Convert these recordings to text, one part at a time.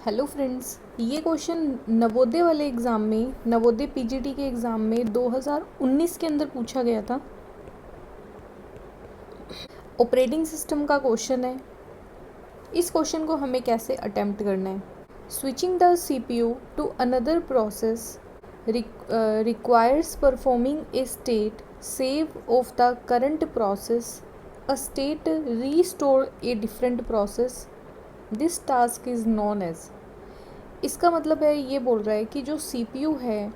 Hello friends, ये question Navodaya वाले exam में, नवोदय पीजीटी के एग्ज़ाम में 2019 के अंदर पूछा गया था। ऑपरेटिंग सिस्टम का क्वेश्चन है। इस क्वेश्चन को हमें कैसे अटेम्प्ट करना है। Switching the CPU to another process requires performing a state save of the current process, a state restore a different process, this task is known as. इसका मतलब है, ये बोल रहा है कि जो सीपीयू है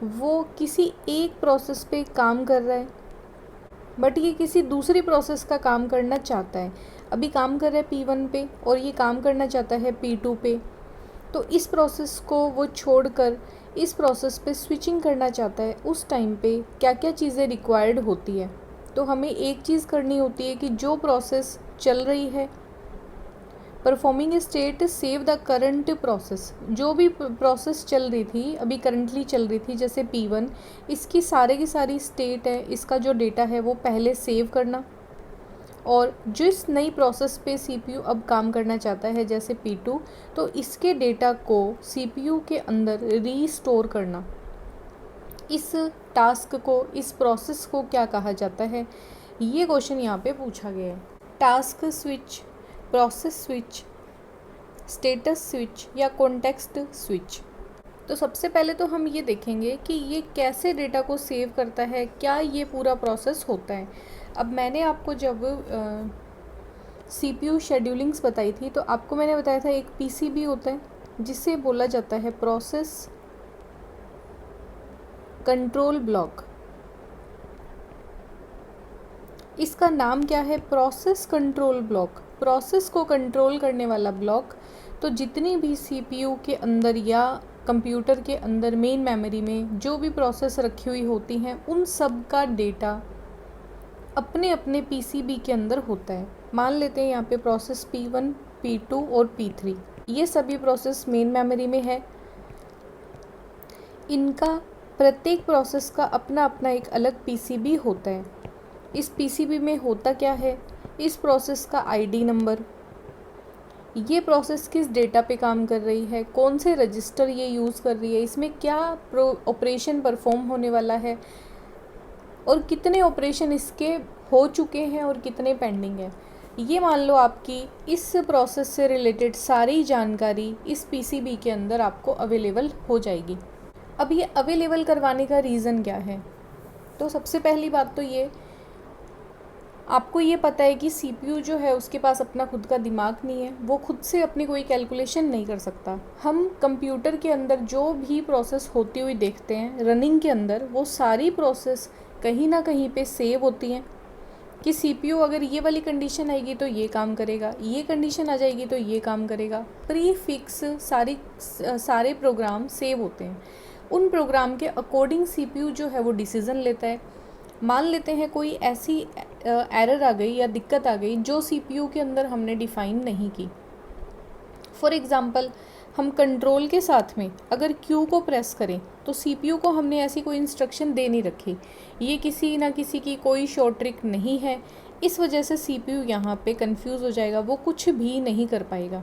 वो किसी एक प्रोसेस पे काम कर रहा है, बट ये किसी दूसरी प्रोसेस का काम करना चाहता है। अभी काम कर रहा है P1 पे और ये काम करना चाहता है P2 पे। तो इस प्रोसेस को वो छोड़कर इस प्रोसेस पे स्विचिंग करना चाहता है। उस टाइम पे क्या क्या चीज़ें रिक्वायर्ड होती है। तो हमें एक चीज़ करनी होती है कि जो प्रोसेस चल रही है, performing state save the current process, जो भी प्रोसेस चल रही थी, अभी करंटली चल रही थी, जैसे P1, इसकी सारे की सारी स्टेट है, इसका जो डेटा है वो पहले सेव करना। और जिस नई प्रोसेस पे सीपीयू अब काम करना चाहता है, जैसे P2, तो इसके डेटा को सीपीयू के अंदर रीस्टोर करना। इस टास्क को, इस प्रोसेस को क्या कहा जाता है, ये क्वेश्चन यहाँ पे पूछा गया है। Task switch, process switch, status switch या कॉन्टेक्स्ट स्विच। तो सबसे पहले तो हम ये देखेंगे कि ये कैसे डेटा को सेव करता है, क्या ये पूरा प्रोसेस होता है। अब मैंने आपको जब सीपीयू शेड्यूलिंग्स बताई थी, तो आपको मैंने बताया था एक पीसीबी होता है जिसे बोला जाता है प्रोसेस कंट्रोल ब्लॉक। इसका नाम क्या है? प्रोसेस कंट्रोल ब्लॉक, प्रोसेस को कंट्रोल करने वाला ब्लॉक। तो जितनी भी सीपीयू के अंदर या कंप्यूटर के अंदर मेन मेमोरी में जो भी प्रोसेस रखी हुई होती हैं, उन सब का डेटा अपने अपने पीसीबी के अंदर होता है। मान लेते हैं यहाँ पे प्रोसेस P1, P2 और P3, ये सभी प्रोसेस मेन मेमोरी में है। इनका प्रत्येक प्रोसेस का अपना अपना एक अलग पीसीबी होता है। इस पीसीबी में होता क्या है? इस प्रोसेस का आईडी नंबर, ये प्रोसेस किस डेटा पे काम कर रही है, कौन से रजिस्टर ये यूज़ कर रही है, इसमें क्या ऑपरेशन परफॉर्म होने वाला है, और कितने ऑपरेशन इसके हो चुके हैं और कितने पेंडिंग है। ये मान लो आपकी इस प्रोसेस से रिलेटेड सारी जानकारी इस पीसीबी के अंदर आपको अवेलेबल हो जाएगी। अब ये अवेलेबल करवाने का रीज़न क्या है? तो सबसे पहली बात तो ये, आपको ये पता है कि सीपीयू जो है उसके पास अपना खुद का दिमाग नहीं है, वो खुद से अपनी कोई कैलकुलेशन नहीं कर सकता। हम कंप्यूटर के अंदर जो भी प्रोसेस होती हुई देखते हैं रनिंग के अंदर, वो सारी प्रोसेस कहीं ना कहीं पे सेव होती हैं कि सीपीयू अगर ये वाली कंडीशन आएगी तो ये काम करेगा, ये कंडीशन आ जाएगी तो ये काम करेगा। प्री फिक्स सारे प्रोग्राम सेव होते हैं। उन प्रोग्राम के अकॉर्डिंग सीपीयू जो है वो डिसीज़न लेता है। मान लेते हैं कोई ऐसी एरर आ गई या दिक्कत आ गई जो सीपीयू के अंदर हमने डिफ़ाइन नहीं की। फॉर एग्ज़ाम्पल, हम कंट्रोल के साथ में अगर क्यू को प्रेस करें तो सीपीयू को हमने ऐसी कोई इंस्ट्रक्शन दे नहीं रखी। ये किसी ना किसी की कोई शॉर्ट ट्रिक नहीं है। इस वजह से सीपीयू यहाँ पे कंफ्यूज हो जाएगा, वो कुछ भी नहीं कर पाएगा।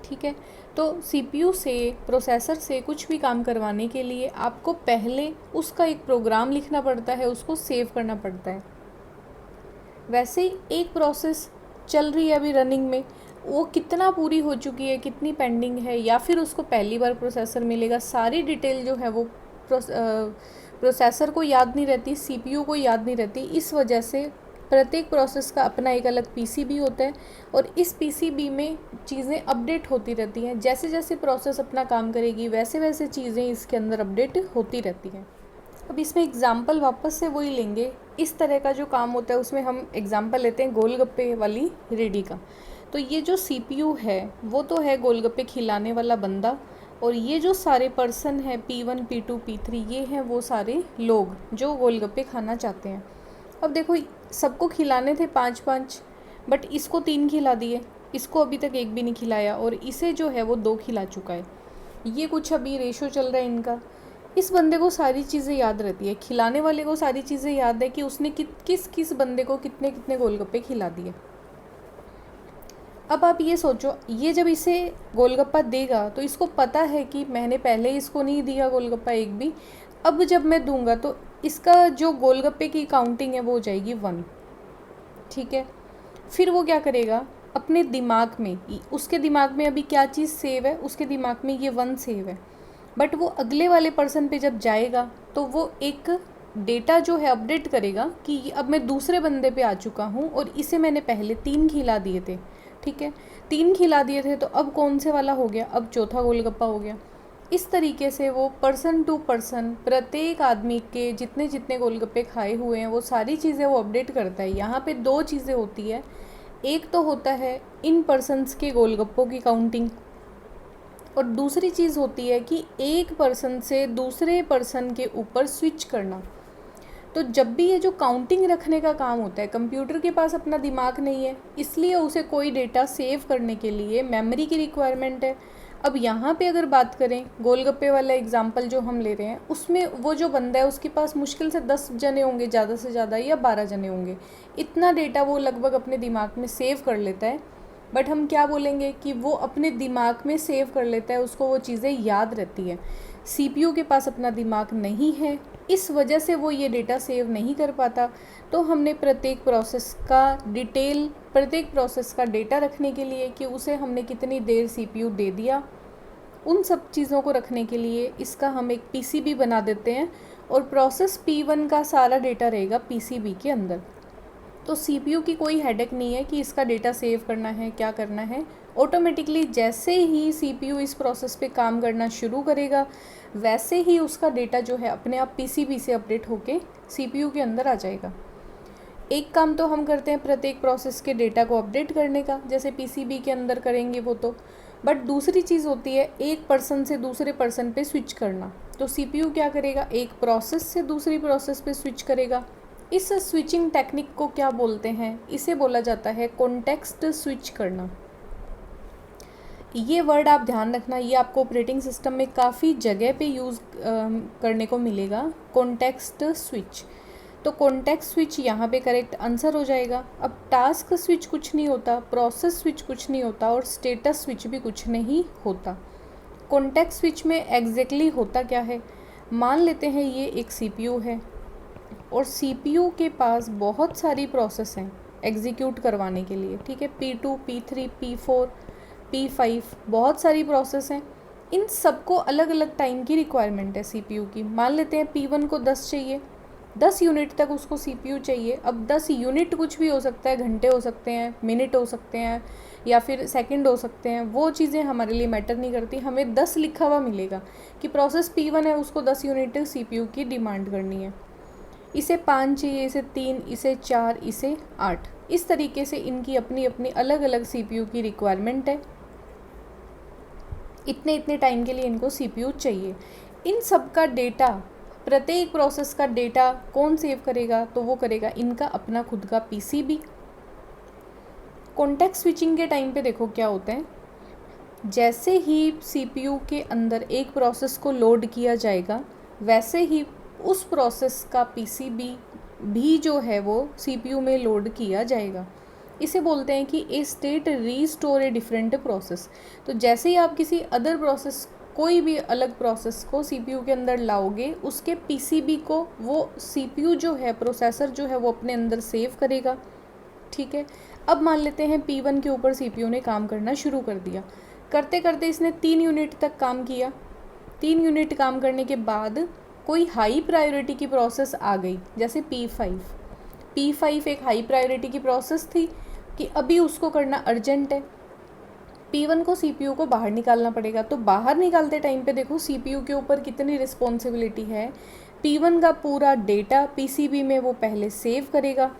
ठीक है, तो सीपीयू से, प्रोसेसर से कुछ भी काम करवाने के लिए आपको पहले उसका एक प्रोग्राम लिखना पड़ता है, उसको सेव करना पड़ता है। वैसे ही एक प्रोसेस चल रही है अभी रनिंग में, वो कितना पूरी हो चुकी है, कितनी पेंडिंग है, या फिर उसको पहली बार प्रोसेसर मिलेगा, सारी डिटेल जो है वो प्रोसेसर को याद नहीं रहती, सीपीयू को याद नहीं रहती। इस वजह से प्रत्येक प्रोसेस का अपना एक अलग पीसीबी होता है और इस पीसीबी में चीज़ें अपडेट होती रहती हैं। जैसे जैसे प्रोसेस अपना काम करेगी वैसे वैसे चीज़ें इसके अंदर अपडेट होती रहती हैं। अब इसमें एग्जाम्पल वापस से वही लेंगे। इस तरह का जो काम होता है उसमें हम एग्जाम्पल लेते हैं गोलगप्पे वाली रेडी का। तो ये जो सीपीयू है वो तो है गोलगप्पे खिलाने वाला बंदा, और ये जो सारे पर्सन है P1, P2, P3, ये हैं वो सारे लोग जो गोलगप्पे खाना चाहते हैं। अब देखो, सबको खिलाने थे 5-5, बट इसको 3 खिला दिए, इसको अभी तक एक भी नहीं खिलाया, और इसे जो है वो 2 खिला चुका है। ये कुछ अभी रेशो चल रहा है इनका। इस बंदे को सारी चीज़ें याद रहती है, खिलाने वाले को सारी चीज़ें याद है कि उसने किस किस बंदे को कितने कितने गोलगप्पे खिला दिए। अब आप ये सोचो, ये जब इसे गोलगप्पा देगा तो इसको पता है कि मैंने पहले इसको नहीं दिया गोलगप्पा एक भी, अब जब मैं दूंगा तो इसका जो गोलगप्पे की काउंटिंग है वो हो जाएगी 1। ठीक है, फिर वो क्या करेगा, अपने दिमाग में, उसके दिमाग में अभी क्या चीज़ सेव है, उसके दिमाग में ये 1 सेव है, बट वो अगले वाले पर्सन पे जब जाएगा तो वो एक डेटा जो है अपडेट करेगा कि अब मैं दूसरे बंदे पे आ चुका हूँ और इसे मैंने पहले 3 खिला दिए थे। ठीक है, 3 खिला दिए थे तो अब कौन से वाला हो गया, अब चौथा गोलगप्पा हो गया। इस तरीके से वो पर्सन टू पर्सन प्रत्येक आदमी के जितने जितने गोलगप्पे खाए हुए हैं वो सारी चीज़ें वो अपडेट करता है। यहाँ पे 2 चीज़ें होती है, एक तो होता है इन पर्सन्स के गोलगप्पों की काउंटिंग, और दूसरी चीज़ होती है कि एक पर्सन से दूसरे पर्सन के ऊपर स्विच करना। तो जब भी ये जो काउंटिंग रखने का काम होता है, कंप्यूटर के पास अपना दिमाग नहीं है, इसलिए उसे कोई डेटा सेव करने के लिए मेमोरी की रिक्वायरमेंट है। अब यहाँ पे अगर बात करें गोलगप्पे वाला एग्जांपल जो हम ले रहे हैं, उसमें वो जो बंदा है उसके पास मुश्किल से 10 जने होंगे ज़्यादा से ज़्यादा, या 12 जने होंगे, इतना डेटा वो लगभग अपने दिमाग में सेव कर लेता है। बट हम क्या बोलेंगे कि वो अपने दिमाग में सेव कर लेता है, उसको वो चीज़ें याद रहती है। सीपीयू के पास अपना दिमाग नहीं है, इस वजह से वो ये डेटा सेव नहीं कर पाता। तो हमने प्रत्येक प्रोसेस का डेटा रखने के लिए कि उसे हमने कितनी देर सीपीयू दे दिया, उन सब चीज़ों को रखने के लिए इसका हम एक पीसीबी बना देते हैं, और प्रोसेस P1 का सारा डेटा रहेगा पीसीबी के अंदर। तो सीपीयू की कोई हेडेक नहीं है कि इसका डेटा सेव करना है, क्या करना है। ऑटोमेटिकली जैसे ही सीपीयू इस प्रोसेस पे काम करना शुरू करेगा, वैसे ही उसका डेटा जो है अपने आप पीसीबी से अपडेट होके सीपीयू के अंदर आ जाएगा। एक काम तो हम करते हैं प्रत्येक प्रोसेस के डेटा को अपडेट करने का, जैसे पीसीबी के अंदर करेंगे वो तो, बट दूसरी चीज़ होती है एक पर्सन से दूसरे पर्सन पे स्विच करना। तो सीपीयू क्या करेगा, एक प्रोसेस से दूसरी प्रोसेस पे स्विच करेगा। इस स्विचिंग टेक्निक को क्या बोलते हैं, इसे बोला जाता है कॉन्टेक्स्ट स्विच करना। ये वर्ड आप ध्यान रखना, ये आपको ऑपरेटिंग सिस्टम में काफ़ी जगह पे यूज़ करने को मिलेगा, कॉन्टेक्स्ट स्विच। तो कॉन्टेक्स्ट स्विच यहाँ पे करेक्ट आंसर हो जाएगा। अब टास्क स्विच कुछ नहीं होता, प्रोसेस स्विच कुछ नहीं होता, और स्टेटस स्विच भी कुछ नहीं होता। कॉन्टेक्स्ट स्विच में एग्जैक्टली होता क्या है, मान लेते हैं ये एक सीपीयू है और सीपीयू के पास बहुत सारी प्रोसेस हैं एग्जीक्यूट करवाने के लिए। ठीक है, P2, P3, P4, P5, बहुत सारी प्रोसेस हैं। इन सबको अलग अलग टाइम की रिक्वायरमेंट है सीपीयू की। मान लेते हैं P1 को 10 चाहिए, 10 यूनिट तक उसको सीपीयू चाहिए। अब 10 यूनिट कुछ भी हो सकता है, घंटे हो सकते हैं, मिनट हो सकते हैं, या फिर सेकंड हो सकते हैं, वो चीज़ें हमारे लिए मैटर नहीं करती। हमें 10 लिखा हुआ मिलेगा कि प्रोसेस P1 है, उसको 10 यूनिट सीपीयू की डिमांड करनी है। इसे 5 चाहिए, इसे 3, इसे 4, इसे 8। इस तरीके से इनकी अपनी अपनी अलग अलग सीपीयू की रिक्वायरमेंट है। इतने इतने टाइम के लिए इनको सीपीयू चाहिए। इन सब का डेटा, प्रत्येक प्रोसेस का डेटा कौन सेव करेगा, तो वो करेगा इनका अपना खुद का पीसीबी। कॉन्टेक्स्ट स्विचिंग के टाइम पे देखो क्या होता है, जैसे ही सीपीयू के अंदर एक प्रोसेस को लोड किया जाएगा, वैसे ही उस प्रोसेस का पीसीबी भी जो है वो सीपीयू में लोड किया जाएगा। इसे बोलते हैं कि a state restore a different process. तो जैसे ही आप किसी अदर प्रोसेस, कोई भी अलग प्रोसेस को सीपीयू के अंदर लाओगे, उसके पीसीबी को वो सीपीयू जो है, प्रोसेसर जो है, वो अपने अंदर सेव करेगा। ठीक है, अब मान लेते हैं P1 के ऊपर सीपीयू ने काम करना शुरू कर दिया। करते करते इसने 3 यूनिट तक काम किया। 3 यूनिट काम करने के बाद कोई हाई प्रायोरिटी की प्रोसेस आ गई, जैसे P5। P5 एक हाई प्रायोरिटी की प्रोसेस थी कि अभी उसको करना अर्जेंट है। P1 को सीपीयू को बाहर निकालना पड़ेगा। तो बाहर निकालते टाइम पे देखो सीपीयू के ऊपर कितनी रिस्पॉन्सिबिलिटी है। P1 का पूरा डेटा पीसीबी में वो पहले सेव करेगा,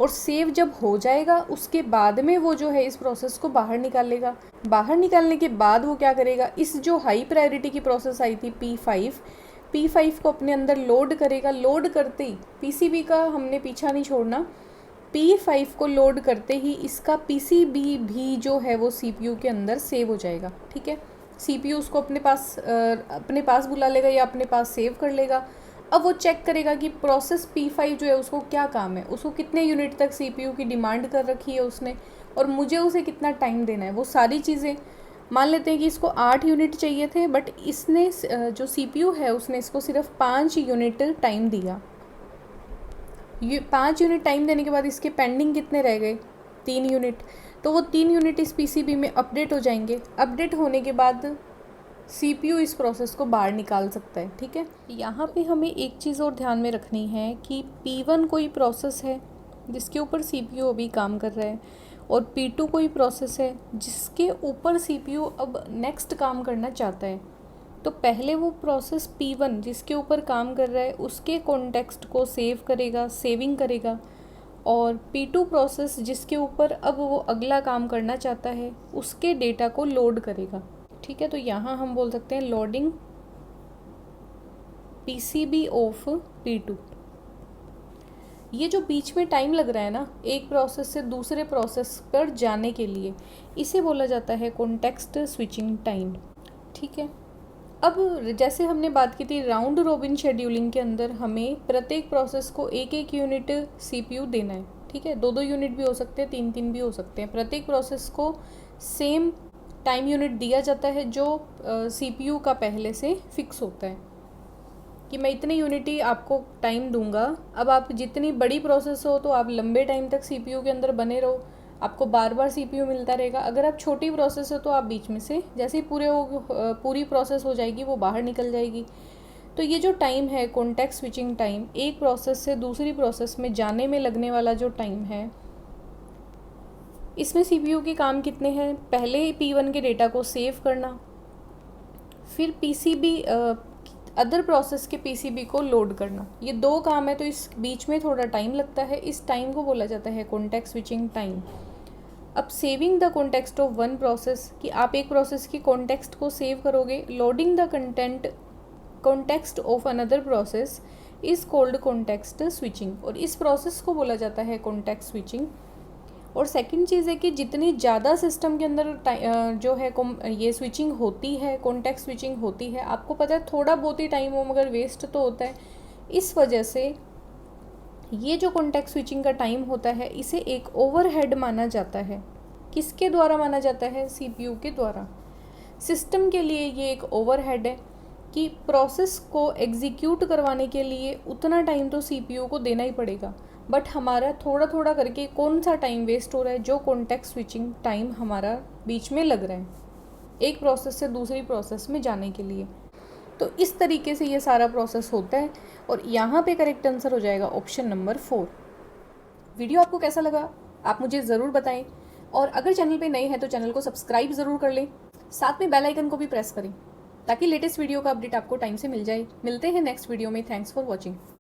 और सेव जब हो जाएगा उसके बाद में वो जो है इस प्रोसेस को बाहर निकालेगा। बाहर निकालने के बाद वो क्या करेगा, इस जो हाई प्रायोरिटी की प्रोसेस आई थी P5 को अपने अंदर लोड करेगा। लोड करते ही, पीसीबी का हमने पीछा नहीं छोड़ना, P5 को लोड करते ही इसका पीसीबी भी जो है वो सीपीयू के अंदर सेव हो जाएगा। ठीक है, सीपीयू उसको अपने पास बुला लेगा या अपने पास सेव कर लेगा। अब वो चेक करेगा कि प्रोसेस P5 जो है उसको क्या काम है, उसको कितने यूनिट तक CPU की डिमांड कर रखी है उसने, और मुझे उसे कितना टाइम देना है, वो सारी चीज़ें। मान लेते हैं कि इसको 8 यूनिट चाहिए थे, बट इसने जो CPU है उसने इसको सिर्फ 5 यूनिट टाइम दिया। ये 5 यूनिट टाइम देने के बाद इसके पेंडिंग कितने रह गए, 3 यूनिट। तो वो 3 यूनिट इस PCB में अपडेट हो जाएंगे। अपडेट होने के बाद CPU इस प्रोसेस को बाहर निकाल सकता है। ठीक है, यहाँ पे हमें एक चीज़ और ध्यान में रखनी है कि P1 कोई प्रोसेस है जिसके ऊपर CPU अभी काम कर रहा है, और P2 कोई प्रोसेस है जिसके ऊपर CPU अब नेक्स्ट काम करना चाहता है। तो पहले वो प्रोसेस P1 जिसके ऊपर काम कर रहा है उसके कॉन्टेक्स्ट को सेव करेगा, सेविंग करेगा, और P2 प्रोसेस जिसके ऊपर अब वो अगला काम करना चाहता है उसके डेटा को लोड करेगा। ठीक है, तो यहाँ हम बोल सकते हैं लोडिंग PCB ऑफ P2। ये जो बीच में टाइम लग रहा है ना एक प्रोसेस से दूसरे प्रोसेस पर जाने के लिए, इसे बोला जाता है कॉन्टेक्स्ट स्विचिंग टाइम। ठीक है, अब जैसे हमने बात की थी राउंड रोबिन शेड्यूलिंग के अंदर हमें प्रत्येक प्रोसेस को एक एक यूनिट CPU देना है। ठीक है, 2-2 यूनिट भी हो सकते हैं, 3-3 भी हो सकते हैं। प्रत्येक प्रोसेस को सेम टाइम यूनिट दिया जाता है जो CPU का पहले से फिक्स होता है कि मैं इतने यूनिट ही आपको टाइम दूंगा। अब आप जितनी बड़ी प्रोसेस हो तो आप लंबे टाइम तक CPU के अंदर बने रहो, आपको बार बार CPU मिलता रहेगा। अगर आप छोटी प्रोसेस हो तो आप बीच में से जैसे ही पूरी प्रोसेस हो जाएगी वो बाहर निकल जाएगी। तो ये जो टाइम है कॉन्टेक्स्ट स्विचिंग टाइम, एक प्रोसेस से दूसरी प्रोसेस में जाने में लगने वाला जो टाइम है, इसमें CPU के काम कितने हैं, पहले P1 के डेटा को सेव करना, फिर PCB अदर प्रोसेस के PCB को लोड करना। ये 2 काम है, तो इस बीच में थोड़ा टाइम लगता है। इस टाइम को बोला जाता है कॉन्टेक्स्ट स्विचिंग टाइम। अब saving the context of one process, कि आप एक प्रोसेस की कॉन्टेक्स्ट को सेव करोगे। Loading the context of another process is called context switching, और इस प्रोसेस को बोला जाता है कॉन्टेक्स्ट स्विचिंग। और सेकंड चीज़ है कि जितनी ज़्यादा सिस्टम के अंदर जो है ये स्विचिंग होती है, कॉन्टेक्स्ट स्विचिंग होती है, आपको पता है थोड़ा बहुत ही टाइम हो मगर वेस्ट तो होता है। इस वजह से ये जो कॉन्टेक्स्ट स्विचिंग का टाइम होता है इसे एक ओवरहेड माना जाता है। किसके द्वारा माना जाता है, CPU के द्वारा। सिस्टम के लिए ये एक ओवरहेड है कि प्रोसेस को एग्जीक्यूट करवाने के लिए उतना टाइम तो CPU को देना ही पड़ेगा, बट हमारा थोड़ा थोड़ा करके कौन सा टाइम वेस्ट हो रहा है, जो कॉन्टेक्स्ट स्विचिंग टाइम हमारा बीच में लग रहा है एक प्रोसेस से दूसरी प्रोसेस में जाने के लिए। तो इस तरीके से ये सारा प्रोसेस होता है, और यहाँ पे करेक्ट आंसर हो जाएगा ऑप्शन नंबर 4। वीडियो आपको कैसा लगा आप मुझे ज़रूर बताएं, और अगर चैनल पे नए हैं तो चैनल को सब्सक्राइब ज़रूर कर लें, साथ में बेल आइकन को भी प्रेस करें ताकि लेटेस्ट वीडियो का अपडेट आपको टाइम से मिल जाए। मिलते हैं नेक्स्ट वीडियो में। Thanks for watching.